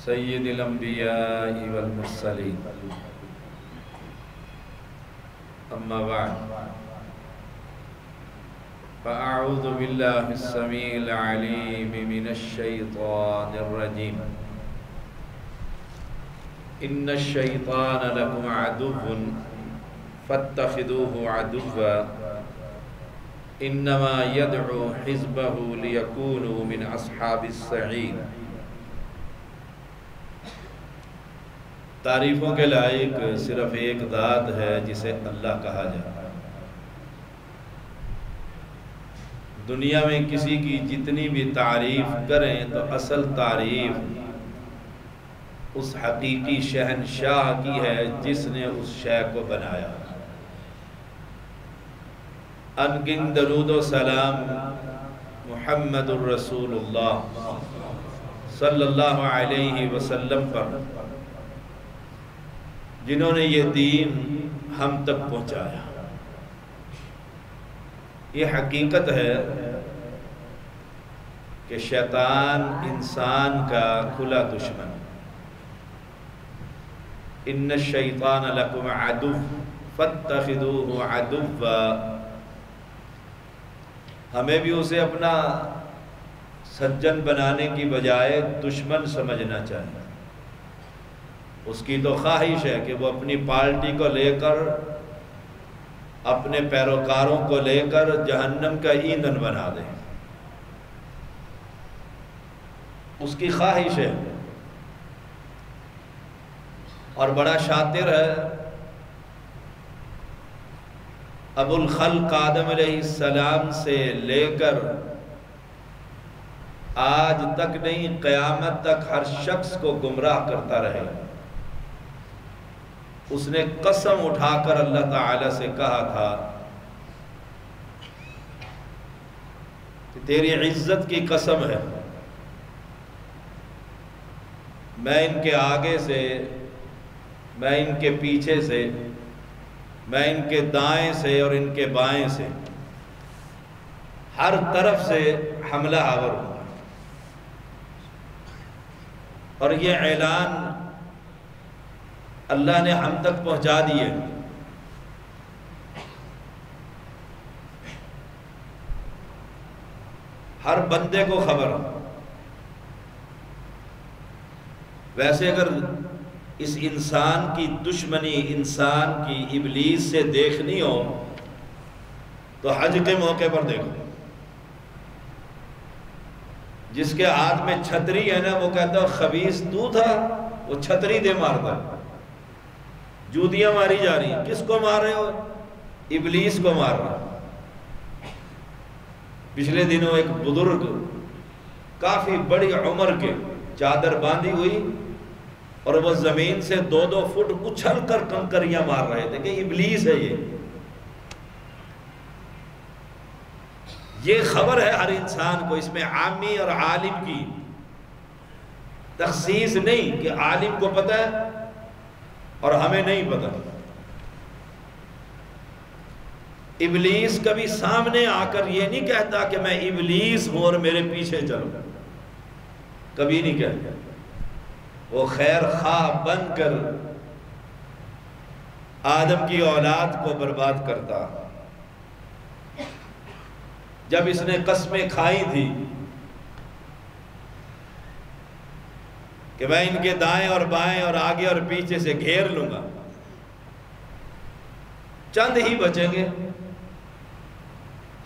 سید الانبیاء والمرسلین اما بعد فاعوذ باللہ السمیع العلیم من الشیطان الرجیم ان الشیطان لکم عدو فاتخذوه عدوا انما يدعو حزبه ليكونوا من اصحاب السعیر۔ تعریفوں کے لائق صرف ایک ذات ہے جسے اللہ کہا جاتا ہے۔ دنیا میں کسی کی جتنی بھی تعریف کریں تو اصل تعریف اس حقیقی شہنشاہ کی ہے جس نے اس شے کو بنایا۔ انگن درود و سلام محمد الرسول اللہ صلی اللہ علیہ وسلم پر، جنہوں نے یہ دین ہم تک پہنچایا۔ یہ حقیقت ہے کہ شیطان انسان کا کھلا دشمن۔ ان الشیطان لکم عدو فاتخذوه عدوا، ہمیں بھی اسے اپنا سجن بنانے کی بجائے دشمن سمجھنا چاہیے۔ اس کی تو خواہش ہے کہ وہ اپنی پارٹی کو لے کر، اپنے پیروکاروں کو لے کر جہنم کا ایندھن بنا دے۔ اس کی خواہش ہے، اور بڑا شاطر ہے۔ ابو الخلق آدم علیہ السلام سے لے کر آج تک نہیں، قیامت تک ہر شخص کو گمراہ کرتا رہے۔ اس نے قسم اٹھا کر اللہ تعالی سے کہا تھا کہ تیری عزت کی قسم ہے، میں ان کے آگے سے، میں ان کے پیچھے سے، میں ان کے دائیں سے اور ان کے بائیں سے، ہر طرف سے حملہ آور ہوں۔ اور یہ اعلان اللہ نے ہم تک پہنچا دیے۔ ہر بندے کو خبر۔ ویسے اگر اس انسان کی دشمنی انسان کی ابلیس سے دیکھنی ہو تو حج کے موقع پر دیکھو۔ جس کے ہاتھ میں چھتری ہے نا، وہ کہتا ہے خبیث تو تھا، وہ چھتری دے مارتا ہے۔ جوتیاں ماری جا رہی ہیں، کس کو مار رہے ہو؟ ابلیس کو مار رہا۔ پچھلے دنوں ایک بزرگ کافی بڑی عمر کے، چادر باندھی ہوئی، اور وہ زمین سے 2-2 فٹ اچھل کر کنکریاں مار رہے تھے کہ ابلیس ہے یہ خبر ہے ہر انسان کو۔ اس میں عامی اور عالم کی تخصیص نہیں کہ عالم کو پتہ ہے اور ہمیں نہیں پتہ۔ ابلیس کبھی سامنے آ کر یہ نہیں کہتا کہ میں ابلیس ہوں اور میرے پیچھے چلو، کبھی نہیں کہتا۔ وہ خیر خواہ بن کر آدم کی اولاد کو برباد کرتا۔ جب اس نے قسمیں کھائی تھی کہ میں ان کے دائیں اور بائیں اور آگے اور پیچھے سے گھیر لوں گا، چند ہی بچیں گے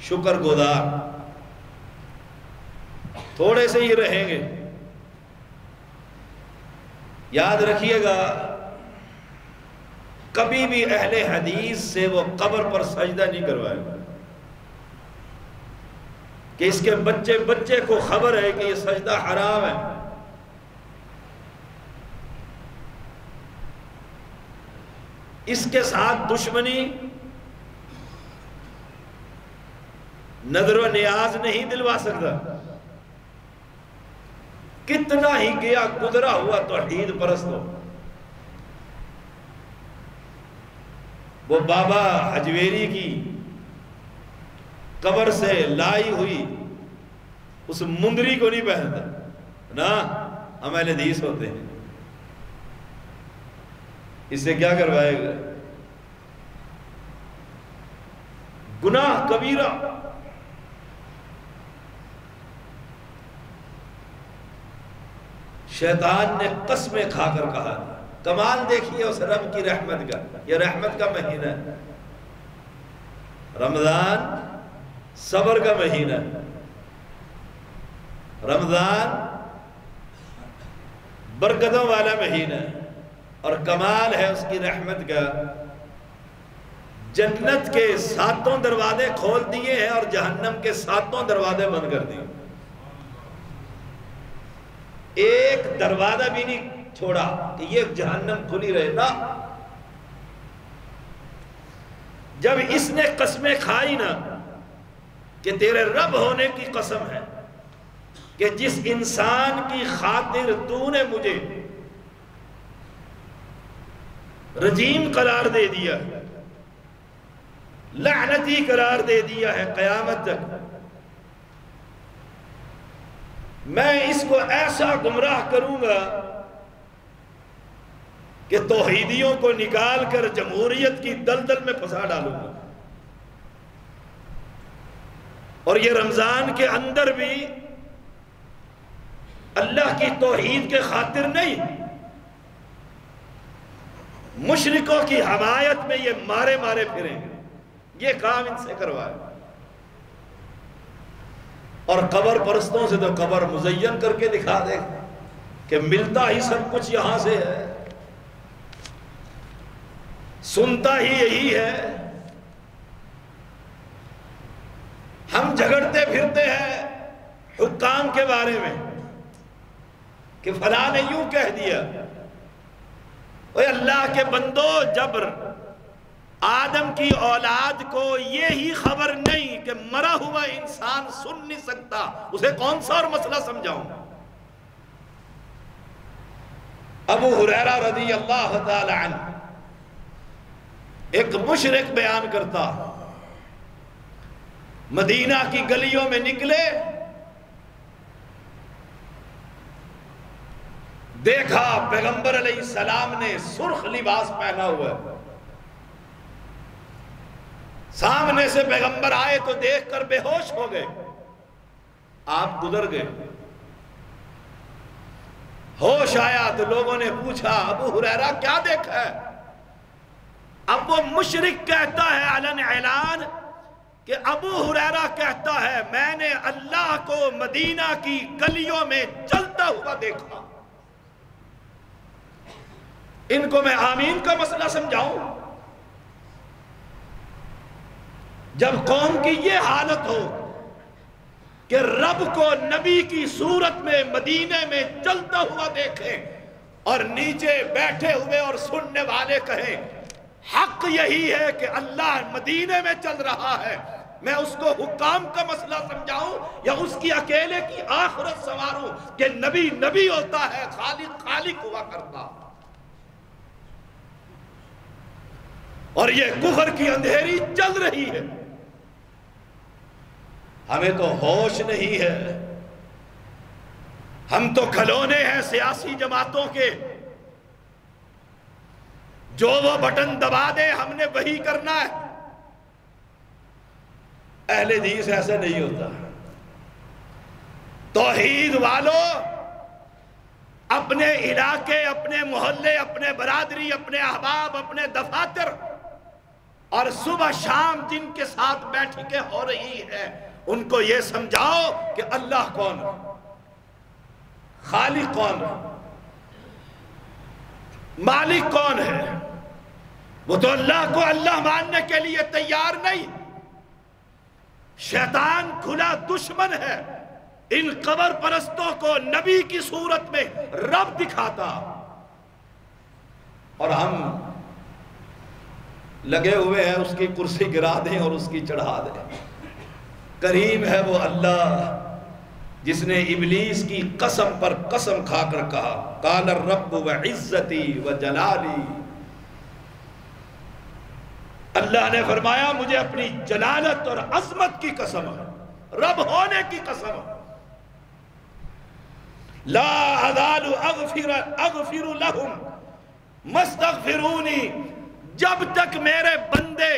شکر گزار، تھوڑے سے ہی رہیں گے۔ یاد رکھیے گا، کبھی بھی اہل حدیث سے وہ قبر پر سجدہ نہیں کروائے گا کہ اس کے بچے کو خبر ہے کہ یہ سجدہ حرام ہے۔ اس کے ساتھ دشمنی نظر و نیاز نہیں دلوا سکتا۔ کتنا ہی گیا گزرا ہوا توحید پرست ہو، وہ بابا حجویری کی قبر سے لائی ہوئی اس مندری کو نہیں پہنتا نا، ہم اہل حدیث ہوتے ہیں، اس سے کیا کروائے گا؟ گناہ کبیرہ۔ شیطان نے قسمیں کھا کر کہا، کمال دیکھیے اس رب کی رحمت کا، یہ رحمت کا مہینہ ہے، رمضان صبر کا مہینہ ہے، رمضان برکتوں والا مہینہ ہے، اور کمال ہے اس کی رحمت کا، جنت کے 7 دروازے کھول دیے ہیں اور جہنم کے 7 دروازے بند کر دیے، ایک دروازہ بھی نہیں چھوڑا کہ یہ جہنم کھلی رہے نا۔ جب اس نے قسمیں کھائی نا کہ تیرے رب ہونے کی قسم ہے کہ جس انسان کی خاطر تو نے مجھے رجیم قرار دے دیا، لعنتی قرار دے دیا ہے قیامت تک، میں اس کو ایسا گمراہ کروں گا کہ توحیدیوں کو نکال کر جمہوریت کی دلدل میں پھنسا ڈالوں گا۔ اور یہ رمضان کے اندر بھی اللہ کی توحید کے خاطر نہیں، مشرکوں کی حمایت میں یہ مارے مارے پھریں گے، یہ کام ان سے کروائے۔ اور قبر پرستوں سے تو قبر مزین کر کے دکھا دے کہ ملتا ہی سب کچھ یہاں سے ہے، سنتا ہی یہی ہے۔ ہم جھگڑتے پھرتے ہیں حکام کے بارے میں کہ فلاں نے یوں کہہ دیا۔ اے اللہ کے بندو، جب آدم کی اولاد کو یہی خبر نہیں کہ مرا ہوا انسان سن نہیں سکتا، اسے کون سا اور مسئلہ سمجھاؤں؟ ابو ہریرہ رضی اللہ تعالی عنہ ایک مشرک بیان کرتا، مدینہ کی گلیوں میں نکلے، دیکھا پیغمبر علیہ السلام نے سرخ لباس پہنا ہوا ہے، سامنے سے پیغمبر آئے تو دیکھ کر بے ہوش ہو گئے، آپ گزر گئے، ہوش آیا تو لوگوں نے پوچھا ابو ہریرہ کیا دیکھا ہے؟ اب وہ مشرک کہتا ہے علن اعلان کہ ابو ہریرہ کہتا ہے میں نے اللہ کو مدینہ کی گلیوں میں چلتا ہوا دیکھا۔ ان کو میں آمین کا مسئلہ سمجھاؤں؟ جب قوم کی یہ حالت ہو کہ رب کو نبی کی صورت میں مدینے میں چلتا ہوا دیکھیں اور نیچے بیٹھے ہوئے اور سننے والے کہیں حق یہی ہے کہ اللہ مدینے میں چل رہا ہے، میں اس کو حکام کا مسئلہ سمجھاؤں یا اس کی اکیلے کی آخرت سنواروں کہ نبی نبی ہوتا ہے، خالق خالق ہوا کرتا؟ اور یہ کفر کی اندھیری چل رہی ہے، ہمیں تو ہوش نہیں ہے، ہم تو کھلونے ہیں سیاسی جماعتوں کے، جو وہ بٹن دبا دے ہم نے وہی کرنا ہے۔ اہل حدیث ایسا نہیں ہوتا، توحید والوں اپنے علاقے، اپنے محلے، اپنے برادری، اپنے احباب، اپنے دفاتر اور صبح شام جن کے ساتھ بیٹھکیں ہو رہی ہے ان کو یہ سمجھاؤ کہ اللہ کون ہے، خالق کون ہے، مالک کون ہے۔ وہ تو اللہ کو اللہ ماننے کے لیے تیار نہیں، شیطان کھلا دشمن ہے، ان قبر پرستوں کو نبی کی صورت میں رب دکھاتا، اور ہم لگے ہوئے ہیں اس کی کرسی گرا دیں اور اس کی چڑھا دیں۔ کریم ہے وہ اللہ جس نے ابلیس کی قسم پر قسم کھا کر کہا قال الرب وعزتی وجلالی، اللہ نے فرمایا مجھے اپنی جلالت اور عظمت کی قسم ہے، رب ہونے کی قسم ہے۔ لا ازال اغفر لہم مستغفرونی، جب تک میرے بندے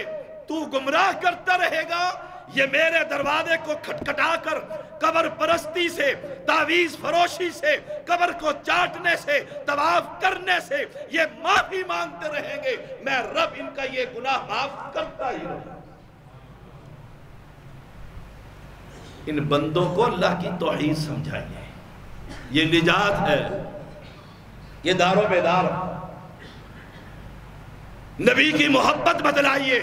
تو گمراہ کرتا رہے گا، یہ میرے دروازے کو کھٹکھٹا کر قبر پرستی سے، تعویذ فروشی سے، قبر کو چاٹنے سے، طواف کرنے سے یہ معافی مانگتے رہیں گے، میں رب ان کا یہ گناہ معاف کرتا ہی رہوں گا۔ ان بندوں کو اللہ کی توحید سمجھائیے، یہ نجات ہے، یہ دار و بیدار، نبی کی محبت بتلائیے۔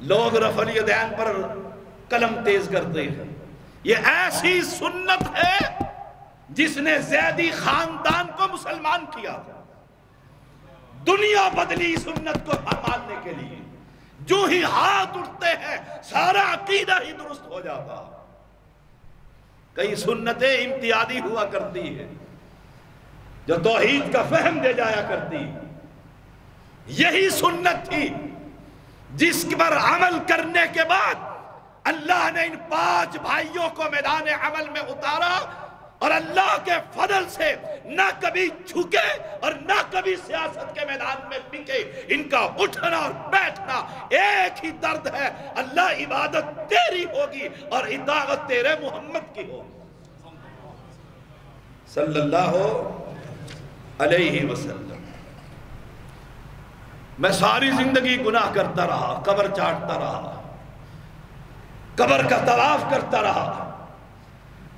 لوگ رفع الیدین پر قلم تیز کرتے ہیں، یہ ایسی سنت ہے جس نے زیدی خاندان کو مسلمان کیا تھا، دنیا بدلی سنت کو ماننے کے لیے، جو ہی ہاتھ اٹھتے ہیں سارا عقیدہ ہی درست ہو جاتا۔ کئی سنتیں امتیازی ہوا کرتی ہے جو توحید کا فہم دے جایا کرتی، یہی سنت تھی جس پر عمل کرنے کے بعد اللہ نے ان 5 بھائیوں کو میدان عمل میں اتارا، اور اللہ کے فضل سے نہ کبھی جھکے اور نہ کبھی سیاست کے میدان میں بکے، ان کا اٹھنا اور بیٹھنا ایک ہی درد ہے، اللہ عبادت تیری ہوگی اور اطاعت تیرے محمد کی ہوگی صلی اللہ علیہ وسلم۔ میں ساری زندگی گناہ کرتا رہا، قبر چاٹتا رہا، قبر کا طواف کرتا رہا۔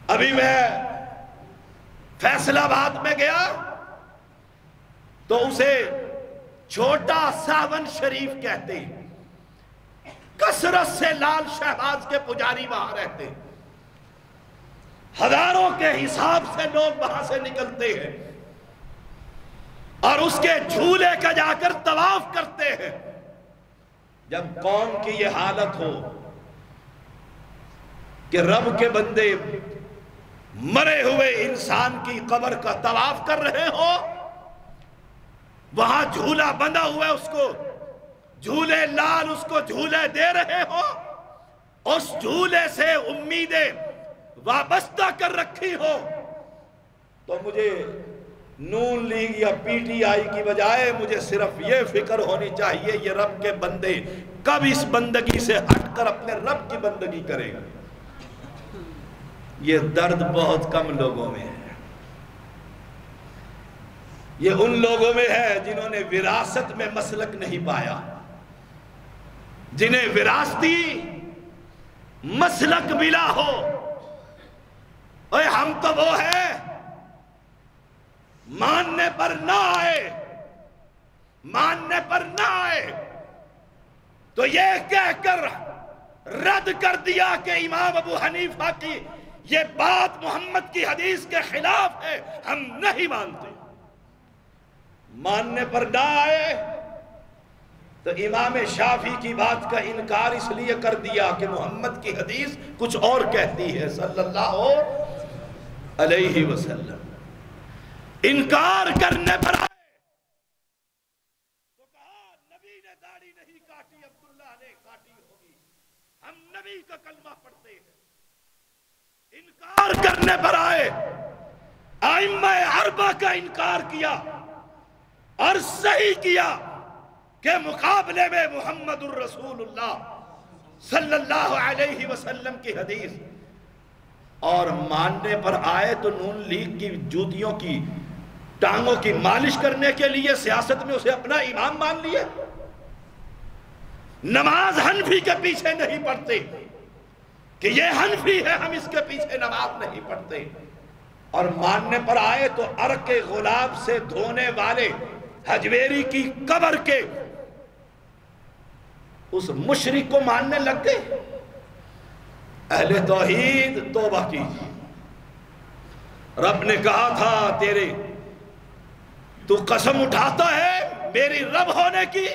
ابھی میں فیصل آباد میں گیا تو اسے چھوٹا ساون شریف کہتے ہیں، کثرت سے لال شہباز کے پجاری وہاں رہتے، ہزاروں کے حساب سے لوگ وہاں سے نکلتے ہیں اور اس کے جھولے کا جا کر طواف کرتے ہیں۔ جب قوم کی یہ حالت ہو کہ رب کے بندے مرے ہوئے انسان کی قبر کا طواف کر رہے ہو، وہاں جھولا بندھا ہوا ہے، اس کو جھولے لال اس کو جھولے دے رہے ہو، اس جھولے سے امیدیں وابستہ کر رکھی ہو، تو مجھے نون لیگ یا پی ٹی آئی کی بجائے مجھے صرف یہ فکر ہونی چاہیے یہ رب کے بندے کب اس بندگی سے ہٹ کر اپنے رب کی بندگی کریں گے۔ یہ درد بہت کم لوگوں میں ہے، یہ ان لوگوں میں ہے جنہوں نے وراثت میں مسلک نہیں پایا، جنہیں وراثتی مسلک ملا ہو۔ اے ہم تو وہ ہیں ماننے پر نہ آئے، ماننے پر نہ آئے تو یہ کہہ کر رد کر دیا کہ امام ابو حنیفہ کی یہ بات محمد کی حدیث کے خلاف ہے، ہم نہیں مانتے۔ ماننے پر نہ آئے تو امام شافعی کی بات کا انکار اس لیے کر دیا کہ محمد کی حدیث کچھ اور کہتی ہے صلی اللہ علیہ وسلم۔ انکار کرنے پر آئے تو کہا نبی نے داڑھی نہیں کاٹی، عبداللہ نے کاٹی ہوگی، ہم نبی کا کلمہ پڑھتے ہیں۔ انکار کرنے پر آئے، ائمہ اربعہ کا انکار کیا اور صحیح کیا کہ مقابلے میں محمد الرسول اللہ صلی اللہ علیہ وسلم کی حدیث، اور ماننے پر آئے تو نون لیگ کی جوتیوں کی ٹانگوں کی مالش کرنے کے لیے سیاست میں اسے اپنا امام مان لیا۔ نماز حنفی کے پیچھے نہیں پڑھتے کہ یہ حنفی ہے ہم اس کے پیچھے نماز نہیں پڑھتے، اور ماننے پر آئے تو عرق غلاب سے دھونے والے حجویری کی قبر کے اس مشرک کو ماننے لگ گئے۔ اہل توحید توبہ کیجیے، رب نے کہا تھا تو قسم اٹھاتا ہے میری رب ہونے کی،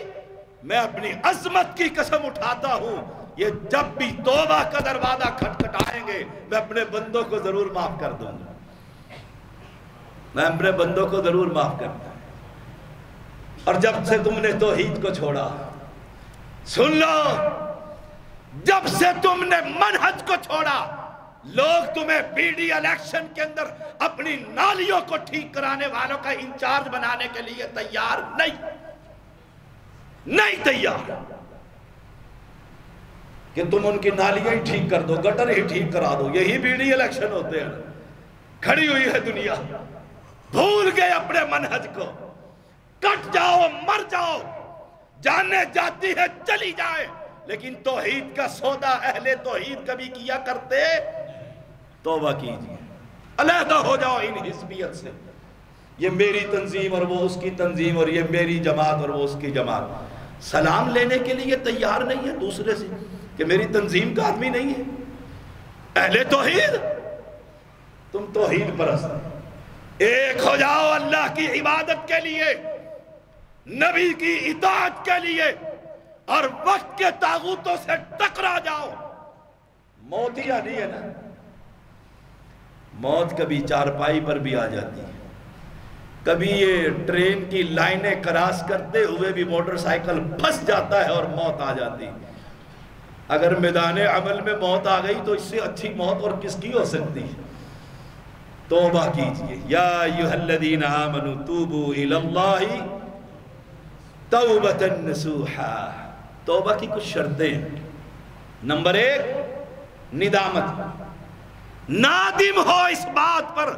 میں اپنی عظمت کی قسم اٹھاتا ہوں، یہ جب بھی توبہ کا دروازہ کھٹکھٹائیں گے میں اپنے بندوں کو ضرور معاف کر دوں گا، میں اپنے بندوں کو ضرور معاف کرتا ہوں۔ اور جب سے تم نے توحید کو چھوڑا، سن لو، جب سے تم نے منہج کو چھوڑا، لوگ تمہیں بی ڈی الیکشن کے اندر اپنی نالیوں کو ٹھیک کرانے والوں کا انچارج بنانے کے لیے تیار نہیں تیار کہ تم ان کی نالیاں ہی ٹھیک کر دو، گٹر ہی ٹھیک کرا دو. یہی بی ڈی الیکشن ہوتے ہیں. کھڑی ہوئی ہے دنیا، بھول گئے اپنے منہج کو. کٹ جاؤ، مر جاؤ، جانے جاتی ہے چلی جائے، لیکن توحید کا سودا اہل توحید کبھی کیا کرتے. توبہ کیجئے، علیحدہ ہو جاؤ ان حزبیت سے. یہ میری تنظیم اور وہ اس کی تنظیم، اور یہ میری جماعت اور وہ اس کی جماعت. سلام لینے کے لیے تیار نہیں ہے دوسرے سے کہ میری تنظیم کا آدمی نہیں ہے. اہل توحید، تم توحید پرست، ایک ہو جاؤ اللہ کی عبادت کے لیے، نبی کی اطاعت کے لیے، اور وقت کے طاغوتوں سے ٹکرا جاؤ. موت ہی آنی ہے نا. موت کبھی چارپائی پر بھی آ جاتی ہے، کبھی یہ ٹرین کی لائنیں کراس کرتے ہوئے بھی موٹر سائیکل پھنس جاتا ہے اور موت آ جاتی. اگر میدان عمل میں موت آ گئی تو اس سے اچھی موت اور کس کی ہو سکتی ہے. توبہ کیجئے. یا ایھا الذین آمنوا توبوا الی اللہ توبۃ نصوحا. توبہ کی کچھ شرطیں ہیں. نمبر 1، ندامت. نادم ہو اس بات پر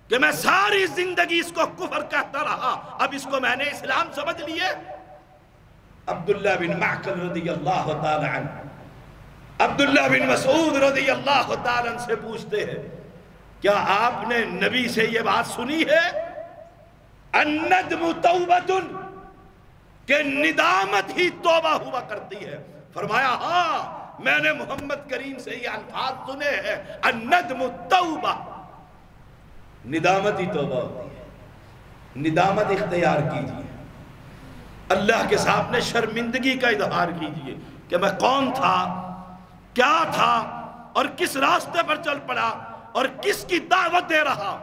کہ میں ساری زندگی اس کو کفر کہتا رہا، اب اس کو میں نے اسلام سمجھ لیے. عبداللہ بن معقل رضی اللہ تعالی عنہ، عبداللہ بن مسعود رضی اللہ تعالی عنہ سے پوچھتے ہیں، کیا آپ نے نبی سے یہ بات سنی ہے الندم توبۃ، کہ ندامت ہی توبہ ہوا کرتی ہے؟ فرمایا ہاں، میں نے محمد کریم سے یہ الفاظ سنے ہیں، الندم توبہ، ندامت ہی توبہ ہوتی ہے. ندامت اختیار کیجئے، اللہ کے سامنے شرمندگی کا اظہار کیجئے کہ میں کون تھا، کیا تھا، اور کس راستے پر چل پڑا، اور کس کی دعوت دے رہا.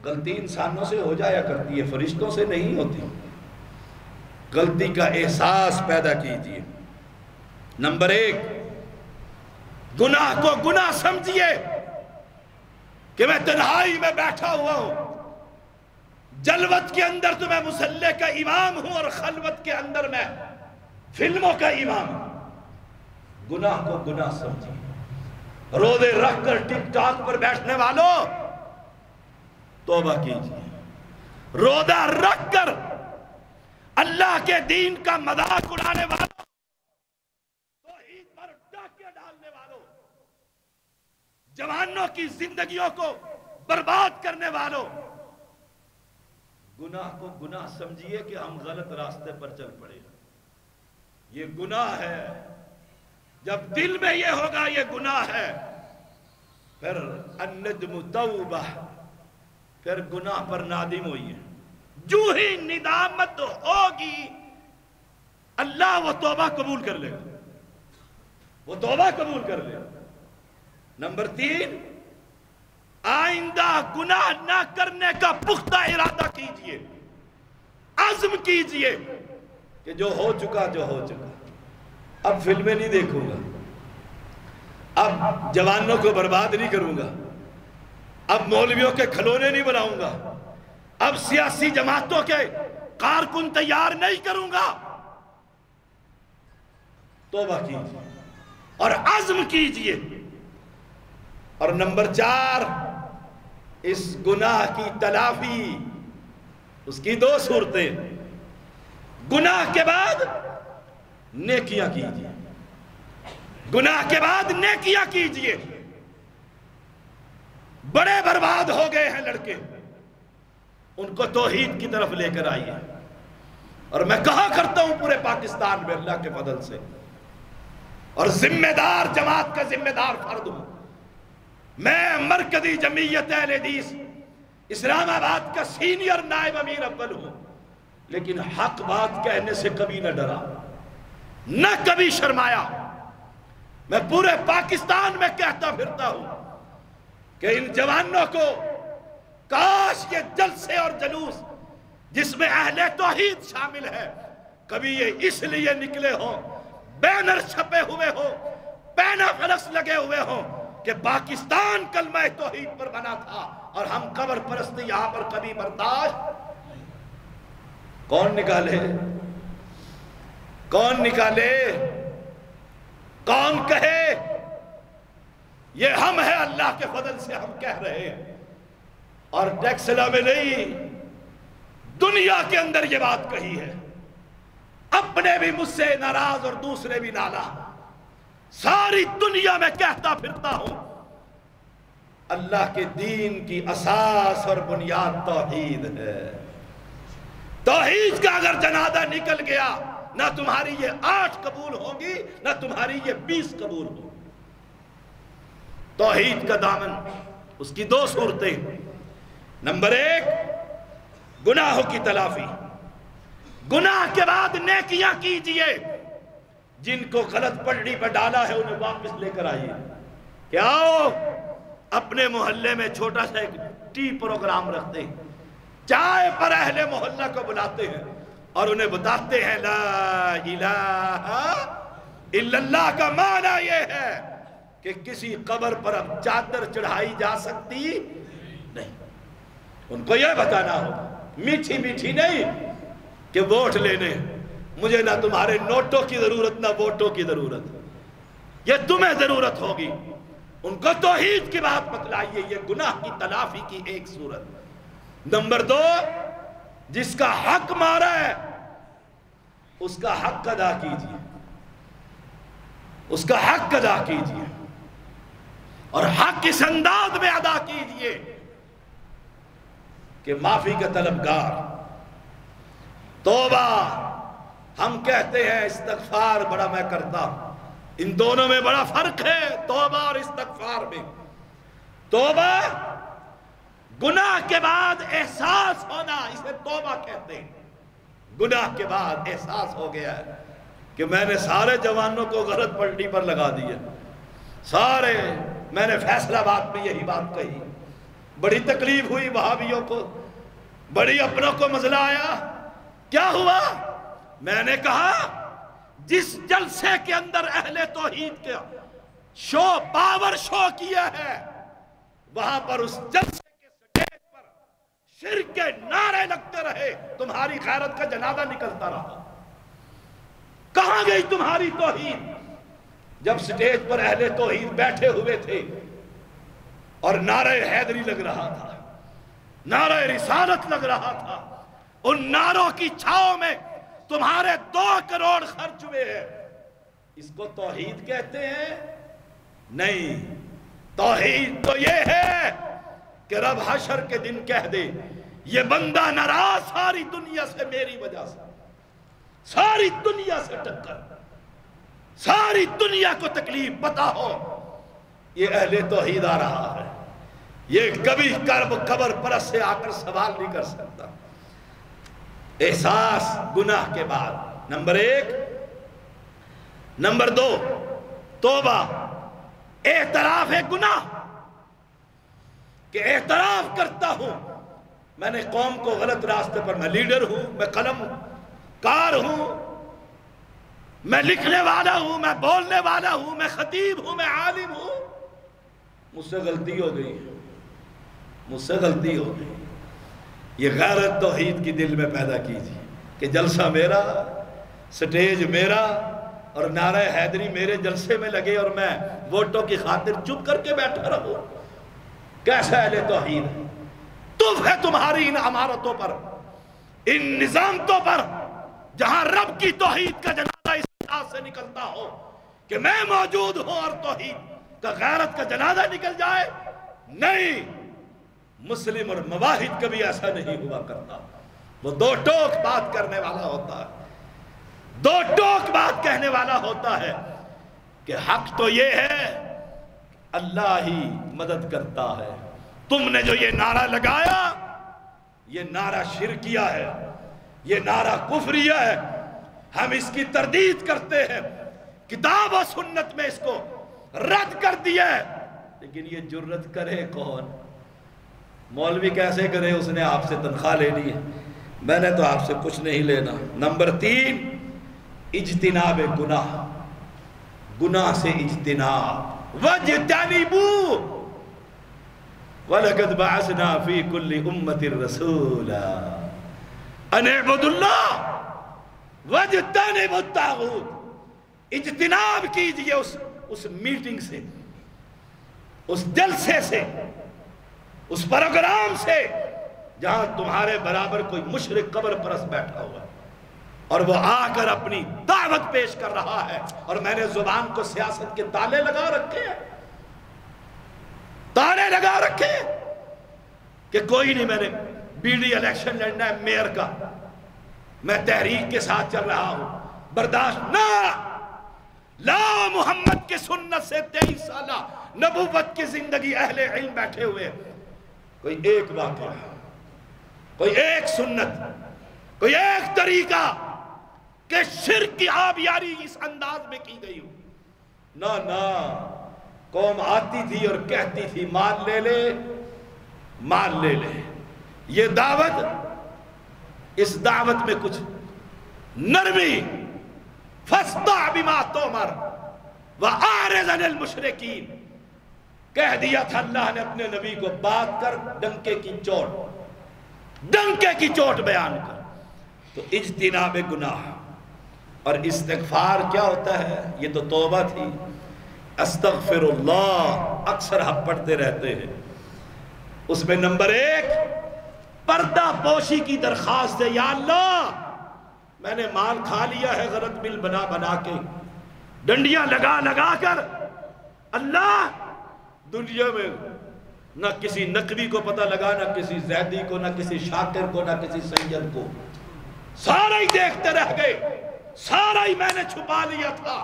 غلطی انسانوں سے ہو جایا کرتی ہے، فرشتوں سے نہیں ہوتی. غلطی کا احساس پیدا کیجئے. نمبر 1، گناہ کو گناہ سمجھیے کہ میں تنہائی میں بیٹھا ہوا ہوں، جلوت کے اندر تو میں مصلی کا امام ہوں، اور خلوت کے اندر میں فلموں کا امام ہوں. گناہ کو گناہ سمجھیے. روزے رکھ کر ٹک ٹاک پر بیٹھنے والوں توبہ کیجئے. روزہ رکھ کر اللہ کے دین کا مذاق اڑانے والوں، توحید پر ڈاکے ڈالنے والوں، جوانوں کی زندگیوں کو برباد کرنے والوں، گناہ کو گناہ سمجھیے کہ ہم غلط راستے پر چل پڑے. یہ گناہ ہے. جب دل میں یہ ہوگا یہ گناہ ہے، پھر الندم توبہ، پھر گناہ پر نادم ہوئیے. جو ہی ندامت ہوگی اللہ وہ توبہ قبول کر لے گا، وہ توبہ قبول کر لے گا. نمبر 3، آئندہ گناہ نہ کرنے کا پختہ ارادہ کیجئے، عزم کیجئے کہ جو ہو چکا اب فلمیں نہیں دیکھوں گا، اب جوانوں کو برباد نہیں کروں گا، اب مولویوں کے کھلونے نہیں بناؤں گا، اب سیاسی جماعتوں کے کارکن تیار نہیں کروں گا. توبہ کیجئے اور عزم کیجئے. اور نمبر 4، اس گناہ کی تلافی، اس کی 2 صورتیں. گناہ کے بعد نیکیاں کیجئے، گناہ کے بعد نیکیاں کیجئے. بڑے برباد ہو گئے ہیں لڑکے، ان کو توحید کی طرف لے کر آئیے. اور میں کہا کرتا ہوں پورے پاکستان میں اللہ کے فضل سے، اور ذمہ دار جماعت کا ذمہ دار فرد ہوں، میں مرکزی جمعیت اہل حدیث اسلام آباد کا سینئر نائب امیر اول ہوں، لیکن حق بات کہنے سے کبھی نہ ڈرا، نہ کبھی شرمایا. میں پورے پاکستان میں کہتا پھرتا ہوں کہ ان جوانوں کو کاش یہ جلسے اور جلوس جس میں اہل توحید شامل ہے، کبھی یہ اس لیے نکلے ہوں، بینر چھپے ہوئے ہو، پینا فلکس لگے ہوئے ہوں کہ پاکستان کلمہ توحید پر بنا تھا اور ہم قبر پرستی یہاں پر کبھی برداشت نہیں۔ کون نکالے؟ کون نکالے؟ کون کہے؟ یہ ہم ہیں، اللہ کے فضل سے ہم کہہ رہے ہیں، اور ٹیکسلا میں نہیں، دنیا کے اندر یہ بات کہی ہے۔ اپنے بھی مجھ سے ناراض اور دوسرے بھی نالا، ساری دنیا میں کہتا پھرتا ہوں اللہ کے دین کی اساس اور بنیاد توحید ہے۔ توحید کا اگر جنازہ نکل گیا، نہ تمہاری یہ 8 قبول ہوگی، نہ تمہاری یہ 20 قبول ہوگی۔ توحید کا دامن، اس کی 2 صورتیں۔ نمبر 1، گناہوں کی تلافی۔ گناہ کے بعد نیکیاں کیجئے۔ جن کو غلط پٹڑی پر ڈالا ہے انہیں واپس لے کر آئیے کہ آؤ اپنے محلے میں چھوٹا سا ایک ٹی پروگرام رکھتے ہیں، چائے پر اہل محلہ کو بلاتے ہیں اور انہیں بتاتے ہیں لا الہ الا اللہ کا معنی یہ ہے کہ کسی قبر پر اب چادر چڑھائی جا سکتی نہیں۔ ان کو یہ بتانا ہو، میٹھی میٹھی نہیں کہ ووٹ لینے، مجھے نہ تمہارے نوٹوں کی ضرورت نہ ووٹوں کی ضرورت، یہ تمہیں ضرورت ہوگی۔ ان کو توحید کی بات بتلائیے، یہ گناہ کی تلافی کی ایک صورت۔ نمبر 2، جس کا حق مارا ہے اس کا حق ادا کیجیے، اس کا حق ادا کیجیے، اور حق اس انداز میں ادا کیجیے کہ معافی کا طلبگار۔ توبہ، ہم کہتے ہیں استغفار بڑا میں کرتا ہوں، ان دونوں میں بڑا فرق ہے، توبہ اور استغفار میں۔ توبہ گناہ کے بعد احساس ہونا، اسے توبہ کہتے ہیں۔ گناہ کے بعد احساس ہو گیا ہے کہ میں نے سارے جوانوں کو غلط پلٹی پر لگا دیا، سارے، میں نے فیصلہ آباد میں یہی بات کہی، بڑی تکلیف ہوئی وہابیوں کو، بڑی اپنوں کو مزلہ آیا۔ کیا ہوا؟ میں نے کہا جس جلسے کے اندر اہل توحید کے شو پاور شو کیا ہے، وہاں پر اس جلسے کے سٹیج پر شرک کے نعرے لگتے رہے، تمہاری غیرت کا جنازہ نکلتا رہا۔ کہاں گئی تمہاری توحید؟ جب سٹیج پر اہل توحید بیٹھے ہوئے تھے اور نعرہ حیدری لگ رہا تھا، نعرہ رسالت لگ رہا تھا، ان نعروں کی چھاؤں میں تمہارے 2 کروڑ خرچ ہوئے ہیں، اس کو توحید کہتے ہیں؟ نہیں، توحید تو یہ ہے کہ رب حشر کے دن کہہ دے یہ بندہ ناراض ساری دنیا سے میری وجہ سے، ساری دنیا سے ٹکر، ساری دنیا کو تکلیف، پتا ہو یہ اہل توحید آ رہا ہے، یہ کبھی قبر پرست سے آ کر سوال نہیں کر سکتا۔ احساس گناہ کے بعد، نمبر 1۔ نمبر 2، توبہ، اعتراف ہے گناہ، کہ اعتراف کرتا ہوں میں نے قوم کو غلط راستے پر، میں لیڈر ہوں، میں قلم کار ہوں، میں لکھنے والا ہوں، میں بولنے والا ہوں، میں خطیب ہوں، میں عالم ہوں، مجھ سے غلطی ہو گئی، مجھ سے غلطی ہو گئی۔ یہ غیرت توحید کی دل میں پیدا کیجیے کہ جلسہ میرا، سٹیج میرا، اور نعرہ حیدری میرے جلسے میں لگے اور میں ووٹوں کی خاطر چپ کر کے بیٹھا رہوں۔ کیسا اہل توحید ہے؟ تف ہے تمہاری ان عمارتوں پر، ان نظامتوں پر، جہاں رب کی توحید کا جنازہ اس انداز سے نکلتا ہو کہ میں موجود ہوں اور توحید کا غیرت کا جنازہ نکل جائے۔ نہیں، مسلم اور مواحد کبھی ایسا نہیں ہوا کرتا، وہ 2 ٹوک بات کرنے والا ہوتا ہے، 2 ٹوک بات کہنے والا ہوتا ہے کہ حق تو یہ ہے اللہ ہی مدد کرتا ہے۔ تم نے جو یہ نعرہ لگایا، یہ نعرہ شرکیہ ہے، یہ نعرہ کفریہ ہے، ہم اس کی تردید کرتے ہیں، کتاب و سنت میں اس کو رد کر دیا ہے، لیکن یہ جرت کرے کون؟ مولوی کیسے کرے؟ اس نے آپ سے تنخواہ لینی ہے، میں نے تو آپ سے کچھ نہیں لینا۔ نمبر 3، اجتناب گناہ، گناہ سے اجتناب، وَاجْتَنِبُوا وَلَقَدْ بَعَثْنَا فِي كُلِّ أُمَّةٍ رَسُولًا أَنِ اعْبُدُوا اللَّهَ وَاجْتَنِبُوا الطَّاغُوتَ۔ اجتناب کیجئے اس میٹنگ سے، اس جلسے سے، اس پروگرام سے جہاں تمہارے برابر کوئی مشرک قبر پرست بیٹھا ہوا ہے اور وہ آ کر اپنی دعوت پیش کر رہا ہے، اور میں نے زبان کو سیاست کے تالے لگا رکھے ہیں، تالے لگا رکھے کہ کوئی نہیں، میں نے بیڈی الیکشن لڑنا ہے میئر کا، میں تحریک کے ساتھ چل رہا ہوں، برداشت نہ۔ لا محمد کی سنت سے 23 سالہ نبوت کی زندگی اہل علم بیٹھے ہوئے، کوئی ایک واقعہ، کوئی ایک سنت، کوئی ایک طریقہ کہ شرک کی آبیاری اس انداز میں کی گئی ہو، نہ قوم آتی تھی اور کہتی تھی مال لے لے، مال لے لے۔ یہ دعوت، اس دعوت میں کچھ نرمی، فَاسْدَعْ بِمَا تُؤْمَرُ وَأَعْرِضْ عَنِ الْمُشْرِكِينَ، کہہ دیا تھا اللہ نے اپنے نبی کو، بات کر ڈنکے کی چوٹ، ڈنکے کی چوٹ بیان کر۔ تو اجتناب گناہ اور استغفار کیا ہوتا ہے؟ یہ تو توبہ تھی، استغفر اللہ اکثر ہم پڑھتے رہتے ہیں۔ اس میں نمبر 1 پردہ پوشی کی درخواست ہے، یا اللہ میں نے مال کھا لیا ہے غلط بل بنا بنا کے، ڈنڈیاں لگا لگا کر، اللہ دنیا میں نہ کسی نقوی کو پتہ لگا، نہ کسی زیدی کو، نہ کسی شاکر کو، نہ کسی سید کو، سارا ہی دیکھتے رہ گئے، سارا ہی میں نے چھپا لیا تھا،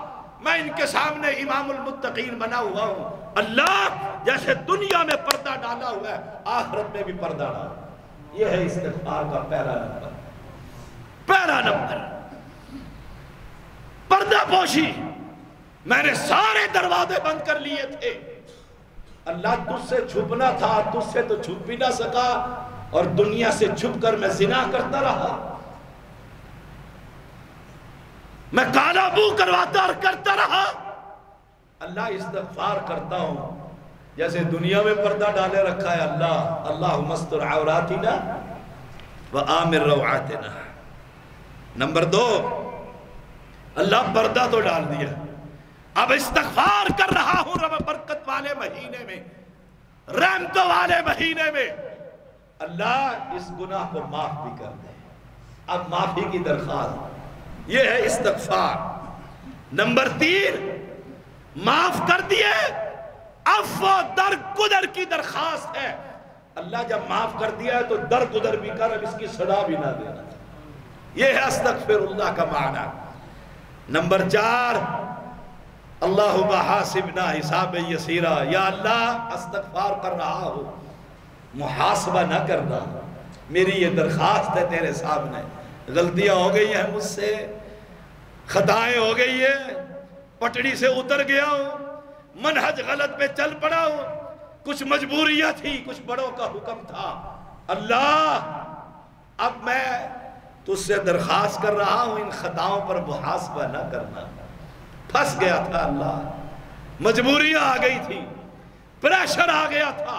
میں ان کے سامنے امام المتقین بنا ہوا ہوں۔ اللہ جیسے دنیا میں پردہ ڈالا ہوا ہے، آخرت میں بھی پردہ ڈالا۔ یہ ہے استغفار کا پہلا نمبر، پہلا نمبر پردہ پوشی۔ میں نے سارے دروازے بند کر لیے تھے، اللہ تجھ سے چھپنا تھا، تجھ سے تو چھپ بھی نہ سکا، اور دنیا سے چھپ کر میں زنا کرتا رہا، میں کالا منہ کرواتا اور کرتا رہا۔ اللہ استغفار کرتا ہوں، جیسے دنیا میں پردہ ڈالے رکھا ہے، اللہم استر عوراتنا وآمن روعاتنا۔ نمبر 2، اللہ پردہ تو ڈال دیا، اب استغفار کر رہا ہوں رب برکت والے مہینے میں، رحمتوں والے مہینے میں، اللہ اس گناہ کو معاف بھی کر دے۔ اب معافی کی درخواست، یہ ہے استغفار۔ نمبر 3، معاف کر دیے، عفو درگزر کی درخواست ہے۔ اللہ جب معاف کر دیا ہے تو درگزر بھی کر، اب اس کی سزا بھی نہ دینا۔ یہ ہے استغفر اللہ کا معنی۔ نمبر 4، اللہم حاسبنا حساب یسیرا، یا اللہ استغفار کر رہا ہوں، محاسبہ نہ کرنا، میری یہ درخواست ہے تیرے سامنے، غلطیاں ہو گئی ہیں مجھ سے، خطائیں ہو گئی ہیں، پٹڑی سے اتر گیا ہوں، منہج غلط پہ چل پڑا ہوں، کچھ مجبوریاں تھی، کچھ بڑوں کا حکم تھا، اللہ اب میں تجھ سے درخواست کر رہا ہوں ان خطاؤں پر محاسبہ نہ کرنا۔ پھنس گیا تھا اللہ، مجبوریاں آ گئی تھی، پریشر آ گیا تھا،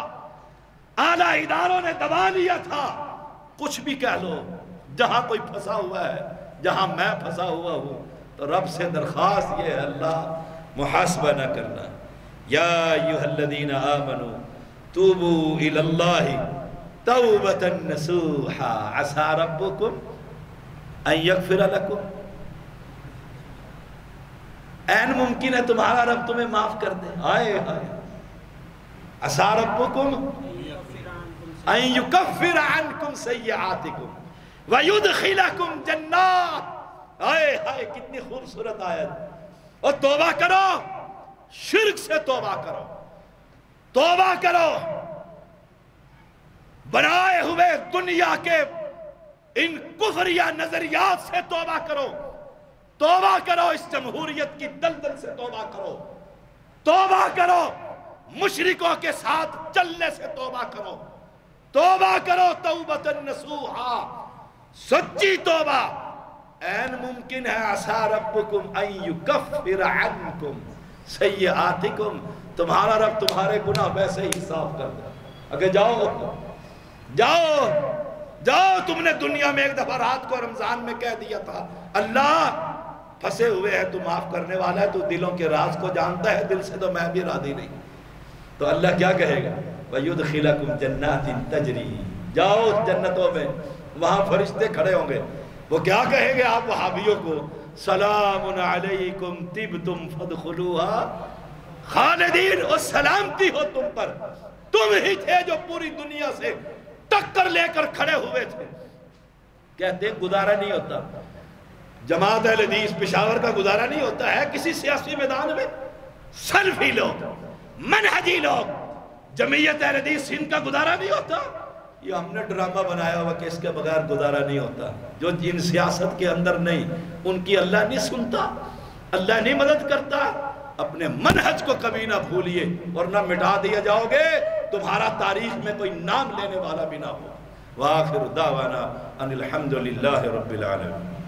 اعلیٰ اداروں نے دبا لیا تھا، کچھ بھی کہہ لو، جہاں کوئی پھنسا ہوا ہے، جہاں میں پھنسا ہوا ہوں، تو رب سے درخواست یہ ہے اللہ محاسبہ نہ کرنا۔ یا ایھا الذین آمنوا توبوا الی اللہ توبۃ نصوحا عسى ربکم ان یغفر لکم۔ این ممکن ہے تمہارا رب تمہیں معاف کر دے، آئے آئے، عسى ربکم ان یکفر عنکم سیئاتکم ویدخلکم جنات۔ آئے آئے، کتنی خوبصورت آیت۔ اور توبہ کرو، شرک سے توبہ کرو، توبہ کرو، بنائے ہوئے دنیا کے ان کفریہ نظریات سے توبہ کرو، توبہ کرو، اس جمہوریت کی دلدل سے توبہ کرو، توبہ کرو، مشرکوں کے ساتھ چلنے سے توبہ کرو، توبہ کرو، توبۃ نصوحا، سچی توبہ۔ این ممکن ہے عسى ربکم ان یکفر عنکم سیئاتکم، تمہارا رب تمہارے گناہ ویسے ہی صاف کر دے. اگر جاؤ جاؤ جاؤ، تم نے دنیا میں ایک دفعہ رات کو رمضان میں کہہ دیا تھا اللہ پھنسے ہوئے ہے، تو معاف کرنے والا ہے، تو دلوں کے راز کو جانتا ہے، دل سے تو میں بھی راضی نہیں. تو اللہ کیا کہے گا؟ وَيُدْخِلَكُمْ جَنَّاتٍ تَجْرِي، جاؤ جنتوں میں، وہاں فرشتے کھڑے ہوں گے. وہ کیا کہیں گے آپ وہابیوں کو؟ سلام علیکم طبتم فادخلوها خالدین، اور سلامتی ہو تم پر، تم ہی تھے جو پوری دنیا سے ٹکر لے کر کھڑے ہوئے تھے. کہتے ہیں گزارا نہیں ہوتا، جماعت اہل حدیث پشاور کا گزارا نہیں ہوتا ہے کسی سیاسی میدان میں. سلفی لوگ، منہجی لوگ، جمعیت اہل حدیث سندھ کا گزارا نہیں ہوتا. یہ ہم نے ڈرامہ بنایا ہوا کہ اس کے بغیر گزارا نہیں ہوتا. جو جن سیاست کے اندر نہیں، ان کی اللہ نہیں سنتا، اللہ نہیں مدد کرتا. اپنے منہج کو کبھی نہ بھولیے، اور نہ مٹا دیا جاؤ گے، تمہارا تاریخ میں کوئی نام لینے والا بھی نہ ہو. وآخر دعوانا ان الحمدللہ رب العالمین.